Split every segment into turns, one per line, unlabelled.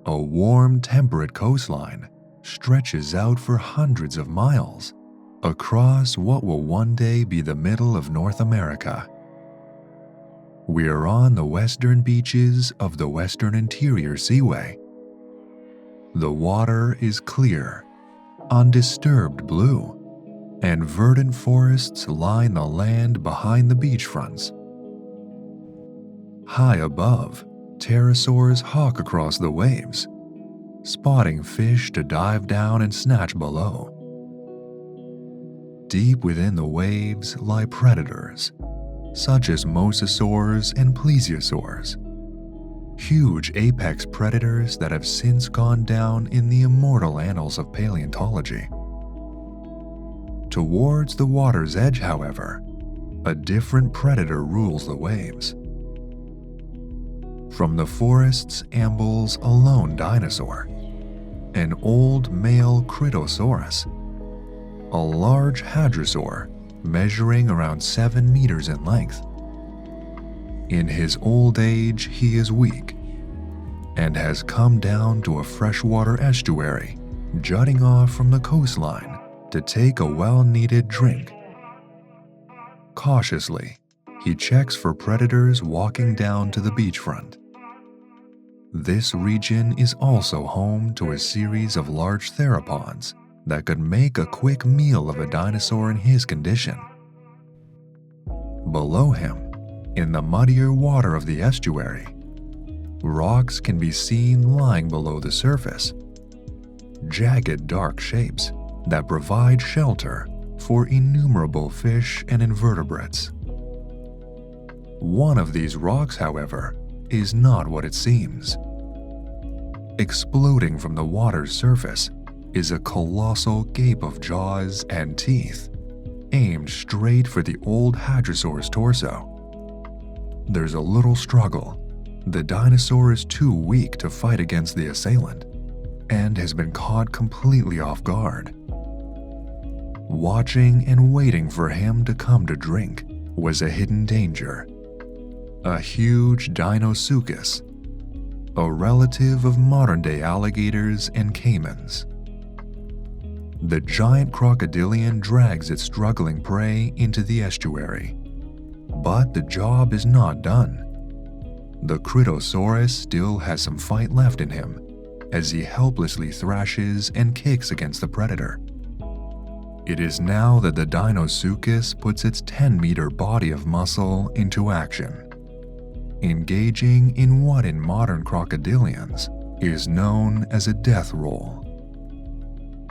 A warm, temperate coastline stretches out for hundreds of miles across what will one day be the middle of North America. We are on the western beaches of the Western Interior Seaway. The water is clear, undisturbed blue, and verdant forests line the land behind the beachfronts. High above, pterosaurs hawk across the waves, spotting fish to dive down and snatch below. Deep within the waves lie predators, such as mosasaurs and plesiosaurs, huge apex predators that have since gone down in the immortal annals of paleontology. Towards the water's edge, however, a different predator rules the waves. From the forests ambles a lone dinosaur, an old male Cretaceous, a large hadrosaur measuring around 7 meters in length. In his old age, he is weak and has come down to a freshwater estuary jutting off from the coastline to take a well-needed drink. Cautiously, he checks for predators walking down to the beachfront. This region is also home to a series of large theropods that could make a quick meal of a dinosaur in his condition. Below him, in the muddier water of the estuary, rocks can be seen lying below the surface, jagged dark shapes that provide shelter for innumerable fish and invertebrates. One of these rocks, however, is not what it seems. Exploding from the water's surface is a colossal gape of jaws and teeth, aimed straight for the old hadrosaur's torso. There's a little struggle. The dinosaur is too weak to fight against the assailant and has been caught completely off guard. Watching and waiting for him to come to drink was a hidden danger. A huge Deinosuchus, a relative of modern-day alligators and caimans. The giant crocodilian drags its struggling prey into the estuary. But the job is not done. The Cretaceous still has some fight left in him as he helplessly thrashes and kicks against the predator. It is now that the Deinosuchus puts its 10-meter body of muscle into action, engaging in what in modern crocodilians is known as a death roll.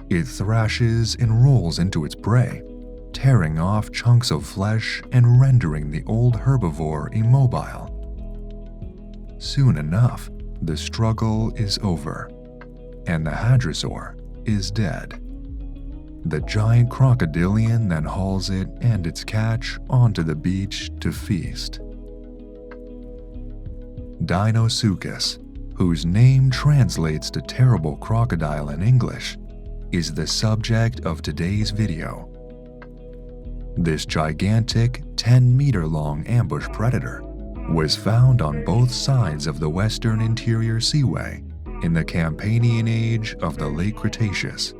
It thrashes and rolls into its prey, tearing off chunks of flesh and rendering the old herbivore immobile. Soon enough, the struggle is over, and the hadrosaur is dead. The giant crocodilian then hauls it and its catch onto the beach to feast. Deinosuchus, whose name translates to terrible crocodile in English, is the subject of today's video. This gigantic 10-meter-long ambush predator was found on both sides of the Western Interior Seaway in the Campanian age of the Late Cretaceous,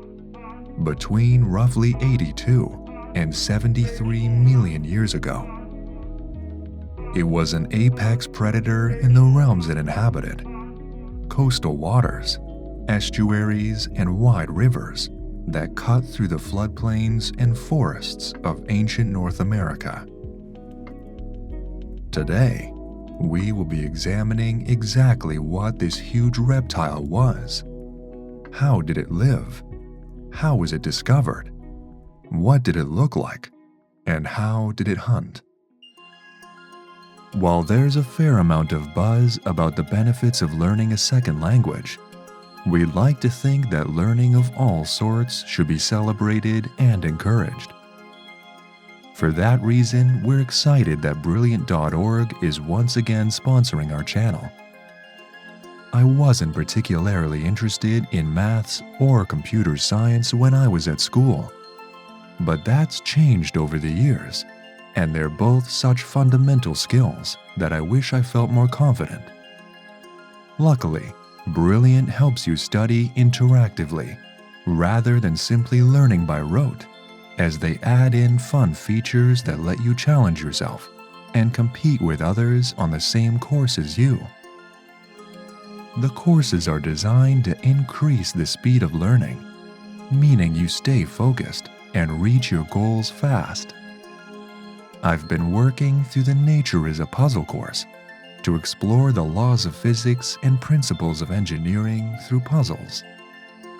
between roughly 82 and 73 million years ago. It was an apex predator in the realms it inhabited: coastal waters, estuaries, and wide rivers that cut through the floodplains and forests of ancient North America. Today, we will be examining exactly what this huge reptile was. How did it live? How was it discovered? What did it look like? And how did it hunt? While there's a fair amount of buzz about the benefits of learning a second language, we'd like to think that learning of all sorts should be celebrated and encouraged. For that reason, we're excited that Brilliant.org is once again sponsoring our channel. I wasn't particularly interested in maths or computer science when I was at school, but that's changed over the years, and they're both such fundamental skills that I wish I felt more confident. Luckily, Brilliant helps you study interactively rather than simply learning by rote, as they add in fun features that let you challenge yourself and compete with others on the same course as you. The courses are designed to increase the speed of learning, meaning you stay focused and reach your goals fast. I've been working through the Nature is a Puzzle course to explore the laws of physics and principles of engineering through puzzles.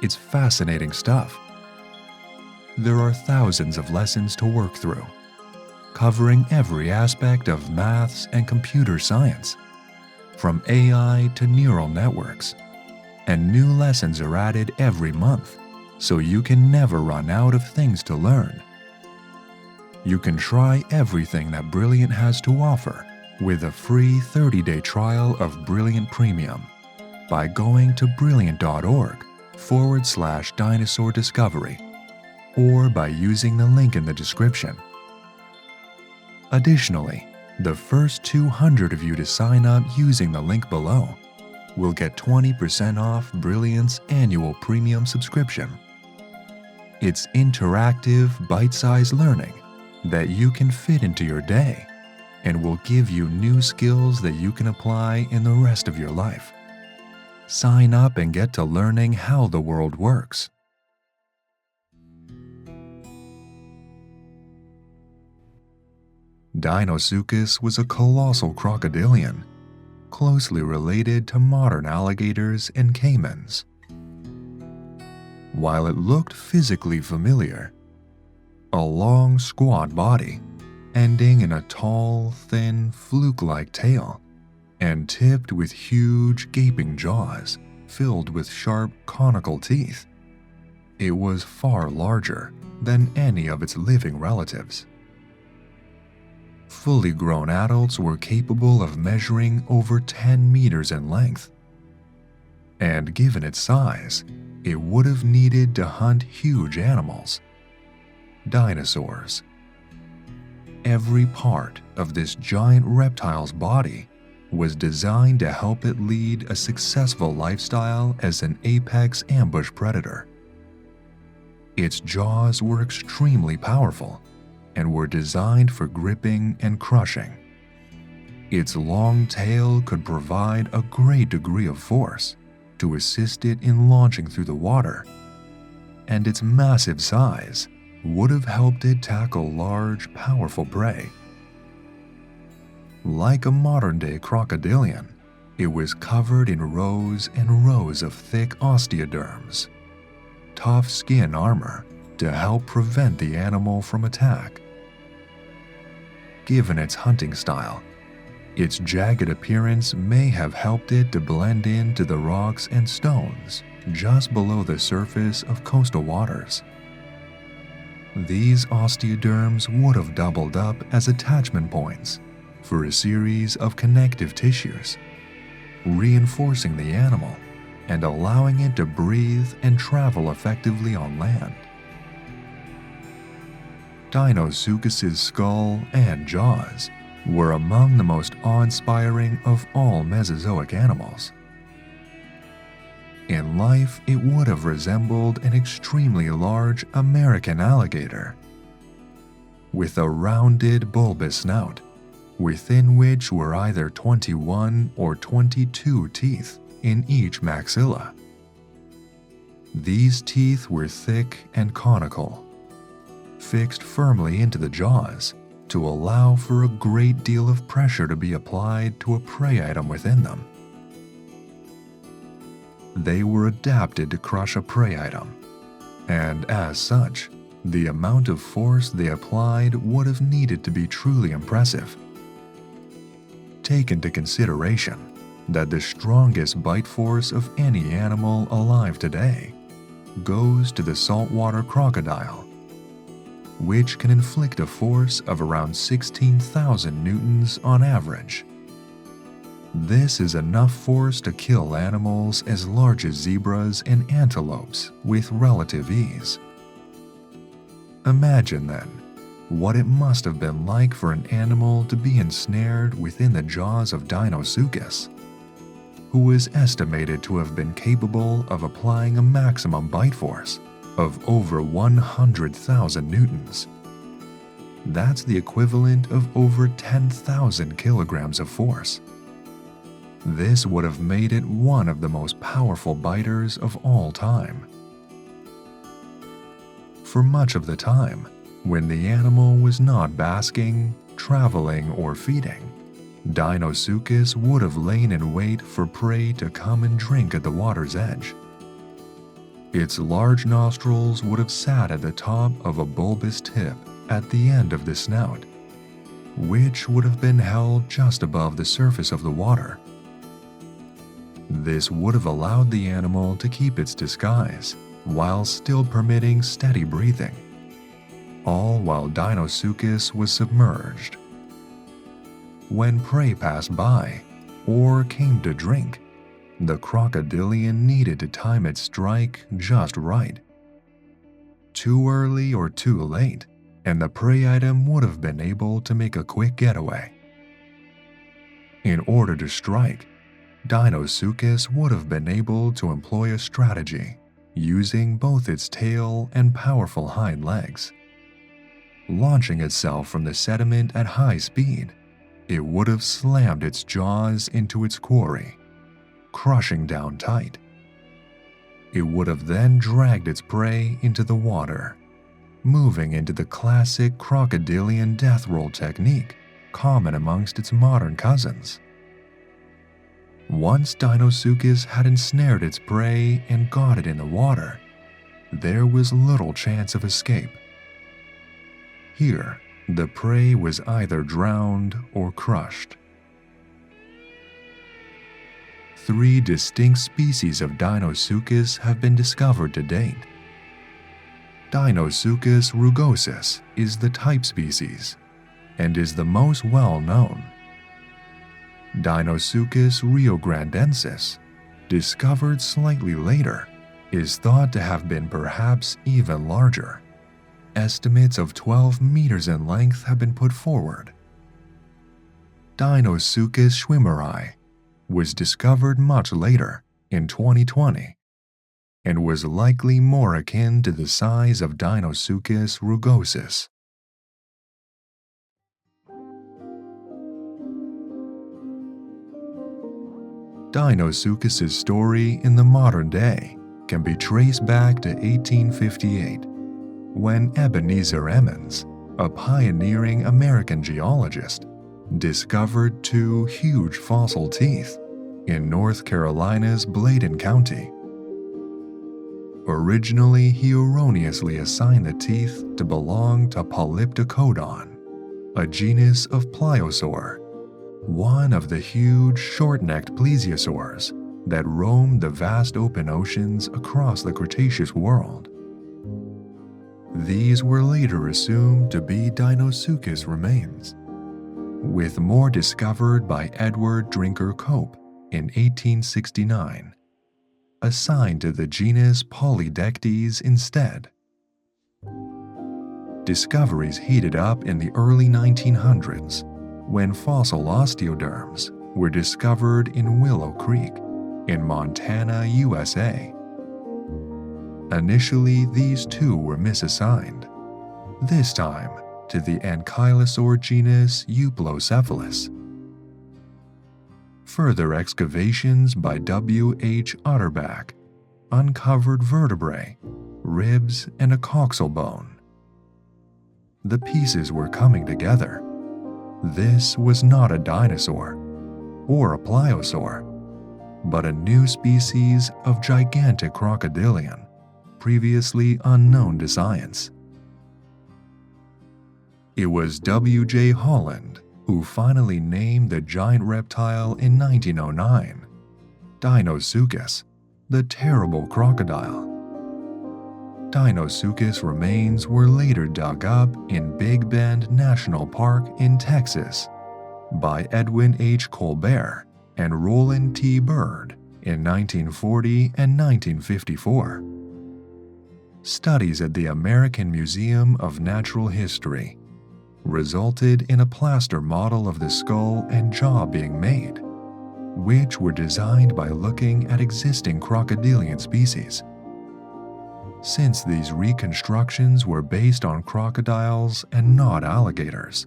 It's fascinating stuff. There are thousands of lessons to work through, covering every aspect of maths and computer science, from AI to neural networks, and new lessons are added every month, so you can never run out of things to learn. You can try everything that Brilliant has to offer with a free 30-day trial of Brilliant Premium by going to brilliant.org/dinosaur discovery or by using the link in the description. Additionally, the first 200 of you to sign up using the link below will get 20% off Brilliant's annual premium subscription. It's interactive, bite-sized learning that you can fit into your day and will give you new skills that you can apply in the rest of your life. Sign up and get to learning how the world works. Deinosuchus was a colossal crocodilian, closely related to modern alligators and caimans. While it looked physically familiar, a long, squat body, ending in a tall, thin, fluke-like tail, and tipped with huge, gaping jaws filled with sharp, conical teeth, it was far larger than any of its living relatives. Fully grown adults were capable of measuring over 10 meters in length, and given its size, it would have needed to hunt huge animals. Dinosaurs. Every part of this giant reptile's body was designed to help it lead a successful lifestyle as an apex ambush predator. Its jaws were extremely powerful and were designed for gripping and crushing. Its long tail could provide a great degree of force to assist it in launching through the water, and its massive size would have helped it tackle large, powerful prey. Like a modern-day crocodilian, it was covered in rows and rows of thick osteoderms, tough skin armor to help prevent the animal from attack. Given its hunting style, its jagged appearance may have helped it to blend into the rocks and stones just below the surface of coastal waters. These osteoderms would have doubled up as attachment points for a series of connective tissues, reinforcing the animal and allowing it to breathe and travel effectively on land. Deinosuchus's skull and jaws were among the most awe-inspiring of all Mesozoic animals. In life, it would have resembled an extremely large American alligator, with a rounded bulbous snout, within which were either 21 or 22 teeth in each maxilla. These teeth were thick and conical, fixed firmly into the jaws to allow for a great deal of pressure to be applied to a prey item within them. They were adapted to crush a prey item, and as such, the amount of force they applied would have needed to be truly impressive. Take into consideration that the strongest bite force of any animal alive today goes to the saltwater crocodile, which can inflict a force of around 16,000 newtons on average. This is enough force to kill animals as large as zebras and antelopes with relative ease. Imagine then what it must have been like for an animal to be ensnared within the jaws of Deinosuchus. who was estimated to have been capable of applying a maximum bite force of over 100,000 newtons. That's the equivalent of over 10,000 kilograms of force. This would have made it one of the most powerful biters of all time. For much of the time, when the animal was not basking, traveling, or feeding, Deinosuchus would have lain in wait for prey to come and drink at the water's edge. Its large nostrils would have sat at the top of a bulbous tip at the end of the snout, which would have been held just above the surface of the water. This would have allowed the animal to keep its disguise while still permitting steady breathing, all while Deinosuchus was submerged. When prey passed by or came to drink, the crocodilian needed to time its strike just right. Too early or too late, and the prey item would have been able to make a quick getaway. In order to strike, Deinosuchus would have been able to employ a strategy using both its tail and powerful hind legs. Launching itself from the sediment at high speed, it would have slammed its jaws into its quarry, crushing down tight. It would have then dragged its prey into the water, moving into the classic crocodilian death roll technique common amongst its modern cousins. Once Deinosuchus had ensnared its prey and got it in the water, there was little chance of escape. Here, the prey was either drowned or crushed. 3 distinct species of Deinosuchus have been discovered to date. Deinosuchus rugosus is the type species and is the most well-known. Deinosuchus riograndensis, discovered slightly later, is thought to have been perhaps even larger. Estimates of 12 meters in length have been put forward. Deinosuchus schwimmeri was discovered much later, in 2020, and was likely more akin to the size of Deinosuchus rugosus. Deinosuchus's story in the modern day can be traced back to 1858, when Ebenezer Emmons, a pioneering American geologist, discovered 2 huge fossil teeth in North Carolina's Bladen County. Originally, he erroneously assigned the teeth to belong to Polyptocodon, a genus of pliosaur, one of the huge short-necked plesiosaurs that roamed the vast open oceans across the Cretaceous world. These were later assumed to be Deinosuchus remains, with more discovered by Edward Drinker Cope in 1869, assigned to the genus Polydectes instead. Discoveries heated up in the early 1900s when fossil osteoderms were discovered in Willow Creek in Montana, USA. Initially, these 2 were misassigned, this time to the ankylosaur genus Euplocephalus. Further excavations by W. H. Utterback uncovered vertebrae, ribs, and a coxal bone. The pieces were coming together. This was not a dinosaur or a pliosaur, but a new species of gigantic crocodilian, previously unknown to science. It was W. J. Holland who finally named the giant reptile in 1909, Deinosuchus, the terrible crocodile. Deinosuchus remains were later dug up in Big Bend National Park in Texas by Edwin H. Colbert and Roland T. Bird in 1940 and 1954. Studies at the American Museum of Natural History resulted in a plaster model of the skull and jaw being made, which were designed by looking at existing crocodilian species. Since these reconstructions were based on crocodiles and not alligators,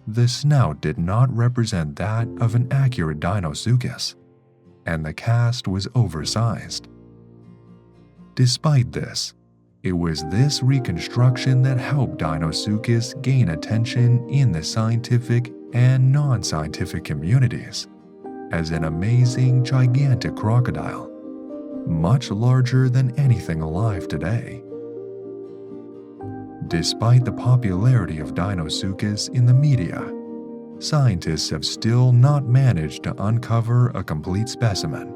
the snout did not represent that of an accurate Deinosuchus, and the cast was oversized. Despite this, it was this reconstruction that helped Deinosuchus gain attention in the scientific and non-scientific communities as an amazing, gigantic crocodile, much larger than anything alive today. Despite the popularity of Deinosuchus in the media, scientists have still not managed to uncover a complete specimen.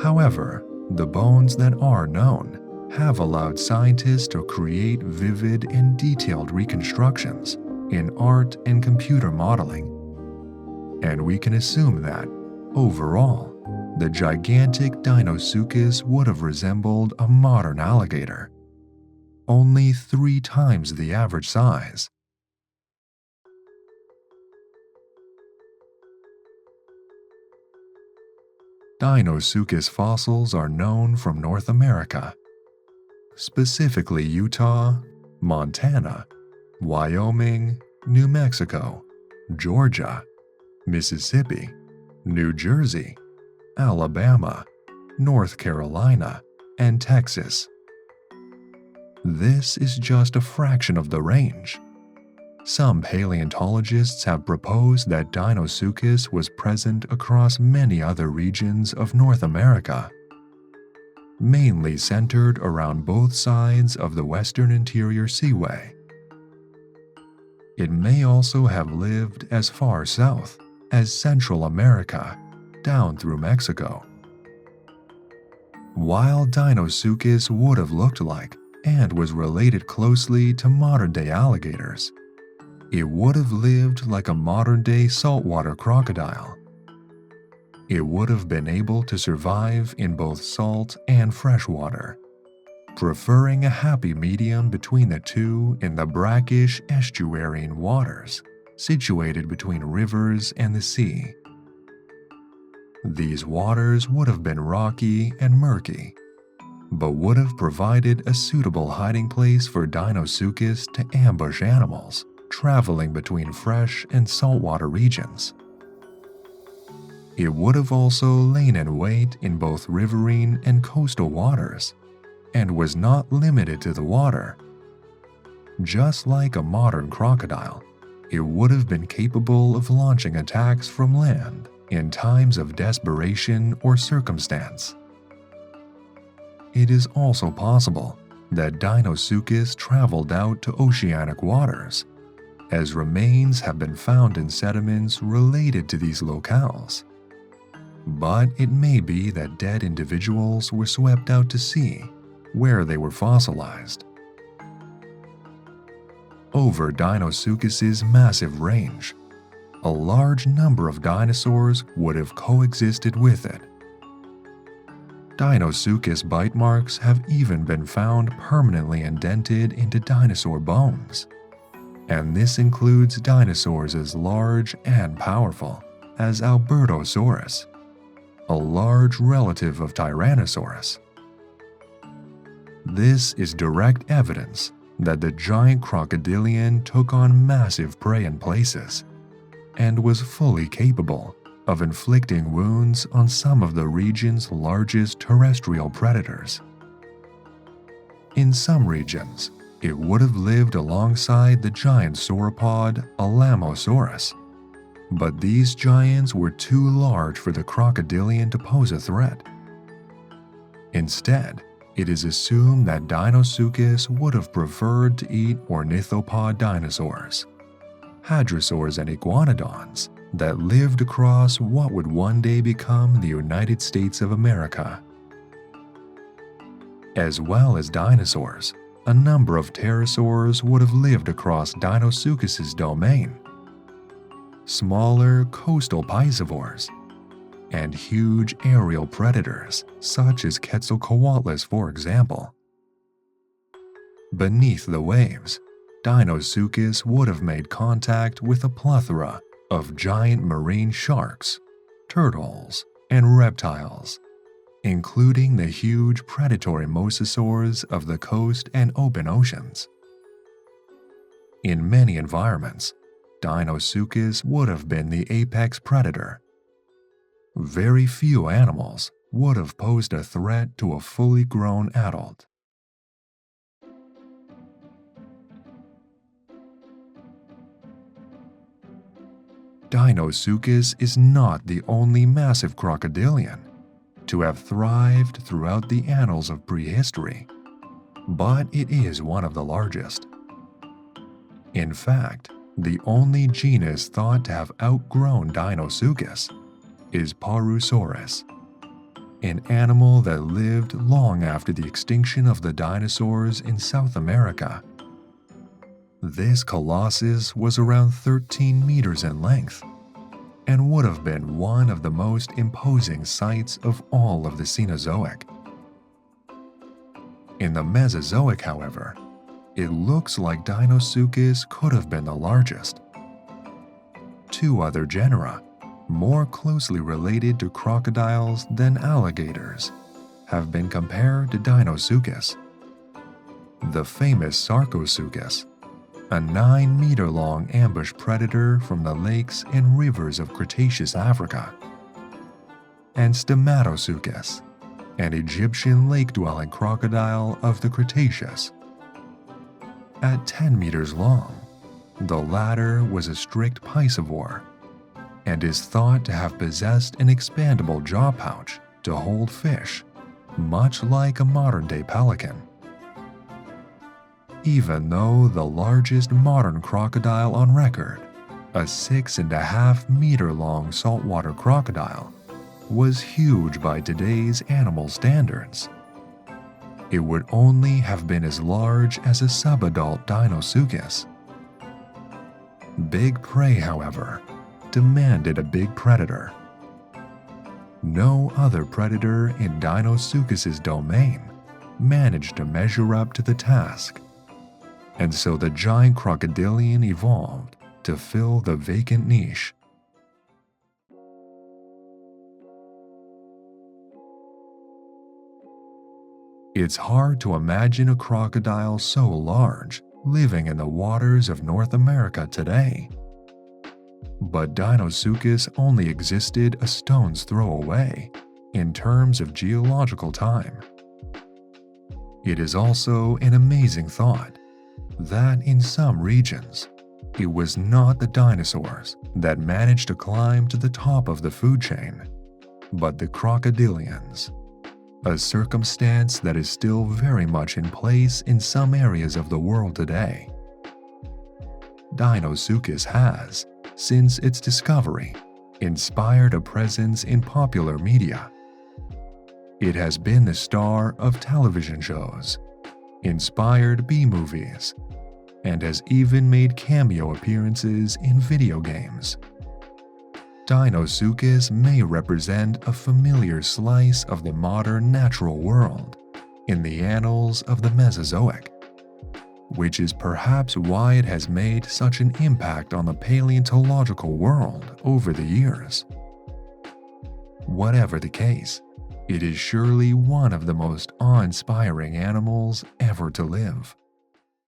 However, the bones that are known have allowed scientists to create vivid and detailed reconstructions in art and computer modeling. And we can assume that, overall, the gigantic Deinosuchus would have resembled a modern alligator, only 3 times the average size. Deinosuchus fossils are known from North America, specifically Utah, Montana, Wyoming, New Mexico, Georgia, Mississippi, New Jersey, Alabama, North Carolina, and Texas. This is just a fraction of the range. Some paleontologists have proposed that Deinosuchus was present across many other regions of North America, mainly centered around both sides of the Western Interior Seaway. It may also have lived as far south as Central America, down through Mexico. While Deinosuchus would have looked like and was related closely to modern-day alligators, it would have lived like a modern-day saltwater crocodile. It would have been able to survive in both salt and freshwater, preferring a happy medium between the two in the brackish estuarine waters situated between rivers and the sea. These waters would have been rocky and murky, but would have provided a suitable hiding place for Deinosuchus to ambush animals traveling between fresh and saltwater regions. It would have also lain in wait in both riverine and coastal waters, and was not limited to the water. Just like a modern crocodile, it would have been capable of launching attacks from land in times of desperation or circumstance. It is also possible that Deinosuchus traveled out to oceanic waters, as remains have been found in sediments related to these locales. But it may be that dead individuals were swept out to sea, where they were fossilized. Over Deinosuchus's massive range, a large number of dinosaurs would have coexisted with it. Deinosuchus bite marks have even been found permanently indented into dinosaur bones, and this includes dinosaurs as large and powerful as Albertosaurus, a large relative of Tyrannosaurus. This is direct evidence that the giant crocodilian took on massive prey in places, and was fully capable of inflicting wounds on some of the region's largest terrestrial predators. In some regions, it would have lived alongside the giant sauropod Alamosaurus, but these giants were too large for the crocodilian to pose a threat. Instead, it is assumed that Deinosuchus would have preferred to eat ornithopod dinosaurs, hadrosaurs and iguanodons that lived across what would one day become the United States of America. As well as dinosaurs, a number of pterosaurs would have lived across Deinosuchus's domain. Smaller coastal piscivores, and huge aerial predators such as Quetzalcoatlus, for example. Beneath the waves, Deinosuchus would have made contact with a plethora of giant marine sharks, turtles, and reptiles, including the huge predatory mosasaurs of the coast and open oceans. In many environments, Deinosuchus would have been the apex predator. Very few animals would have posed a threat to a fully grown adult. Deinosuchus is not the only massive crocodilian to have thrived throughout the annals of prehistory, but it is one of the largest. In fact, the only genus thought to have outgrown Deinosuchus is Parusaurus, an animal that lived long after the extinction of the dinosaurs in South America. This colossus was around 13 meters in length and would have been one of the most imposing sights of all of the Cenozoic. In the Mesozoic, however, it looks like Deinosuchus could have been the largest. Two other genera, more closely related to crocodiles than alligators, have been compared to Deinosuchus. The famous Sarcosuchus, a 9-meter-long ambush predator from the lakes and rivers of Cretaceous Africa, and Stomatosuchus, an Egyptian lake-dwelling crocodile of the Cretaceous. At 10 meters long, the latter was a strict piscivore and is thought to have possessed an expandable jaw pouch to hold fish, much like a modern-day pelican. Even though the largest modern crocodile on record, a 6.5-meter-long saltwater crocodile, was huge by today's animal standards, it would only have been as large as a subadult Deinosuchus. Big prey, however, demanded a big predator. No other predator in Deinosuchus's domain managed to measure up to the task, and so the giant crocodilian evolved to fill the vacant niche. It's hard to imagine a crocodile so large living in the waters of North America today. But Deinosuchus only existed a stone's throw away in terms of geological time. It is also an amazing thought that in some regions, it was not the dinosaurs that managed to climb to the top of the food chain, but the crocodilians, a circumstance that is still very much in place in some areas of the world today. Deinosuchus has, since its discovery, inspired a presence in popular media. It has been the star of television shows, inspired B-movies, and has even made cameo appearances in video games. Deinosuchus may represent a familiar slice of the modern natural world in the annals of the Mesozoic, which is perhaps why it has made such an impact on the paleontological world over the years. Whatever the case, it is surely one of the most awe-inspiring animals ever to live.